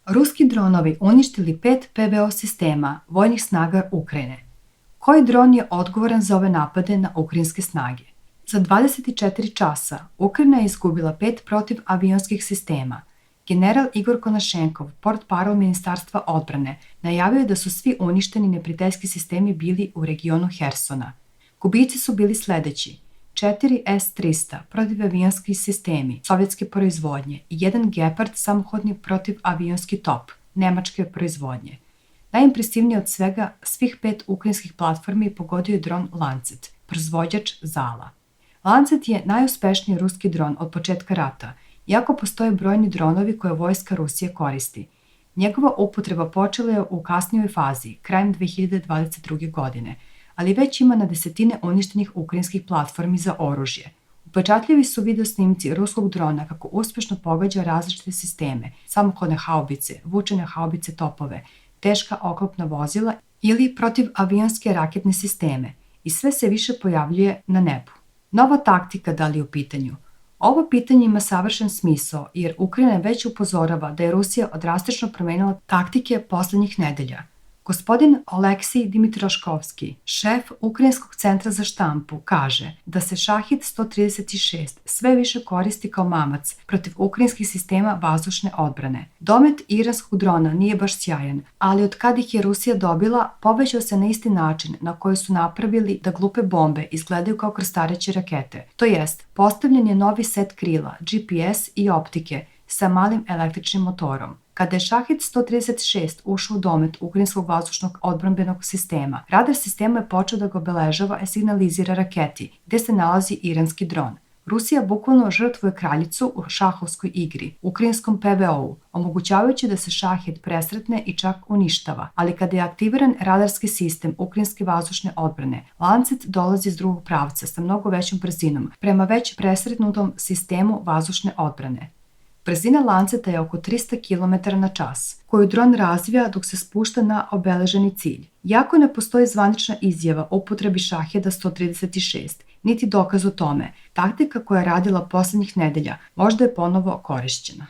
Ruski dronovi uništili 5 PVO sistema vojnih snaga Ukrajine. Koji dron je odgovoran za ove napade na ukrajinske snage? Za 24 časa Ukrajina je izgubila 5 protivavionskih sistema. General Igor Konašenkov, portparol Ministarstva odbrane, najavio je da su svi uništeni neprijateljski sistemi bili u regionu Hersona. Gubici su bili sledeći: 4 S-300 protivavionski sistemi sovjetske proizvodnje i 1 Gepard samohodni protivavionski top nemačke proizvodnje. Najimpresivnije od svega, svih 5 ukrajinskih platformi pogodio je dron Lancet, proizvođač Zala. Lancet je najuspešniji ruski dron od početka rata, iako postoje brojni dronovi koje vojska Rusije koristi. Njegova upotreba počela je u kasnijoj fazi, krajem 2022. godine, ali već ima na desetine uništenih ukrajinskih platformi za oružje. Upečatljivi su video snimci ruskog drona kako uspešno pogađa različite sisteme, samohodne haubice, vučene haubice topove, teška oklopna vozila ili protivavionske raketne sisteme i sve se više pojavljuje na nebu. Nova taktika da li je u pitanju? Ovo pitanje ima savršen smisao jer Ukrajina već upozorava da je Rusija drastično promenila taktike poslednjih nedelja. Gospodin Oleksij Dimitroškovski, šef Ukrajinskog centra za štampu, kaže da se Šahid 136 sve više koristi kao mamac protiv ukrajinskih sistema vazdušne odbrane. Domet iranskog drona nije baš sjajan, ali od kad ih je Rusija dobila, povećao se na isti način na koji su napravili da glupe bombe izgledaju kao krstareće rakete. To jest, postavljen je novi set krila, GPS i optike sa malim električnim motorom. Kada je Šahid 136 ušao u domet ukrajinskog vazdušnog odbrambenog sistema, radar sistema je počeo da ga obeležava i signalizira raketi, gde se nalazi iranski dron. Rusija bukvalno žrtvuje kraljicu u šahovskoj igri, ukrajinskom PVO-u, omogućavajući da se Šahid presretne i čak uništava, ali kada je aktiviran radarski sistem ukrajinske vazdušne odbrane, Lancet dolazi iz drugog pravca sa mnogo većom brzinom prema već presretnutom sistemu vazdušne odbrane. Brzina Lanceta je oko 300 km na čas, koju dron razvija dok se spušta na obeleženi cilj. Iako ne postoji zvanična izjava o upotrebi Šahida 136, niti dokaz o tome, taktika koja je radila poslednjih nedelja možda je ponovo korišćena.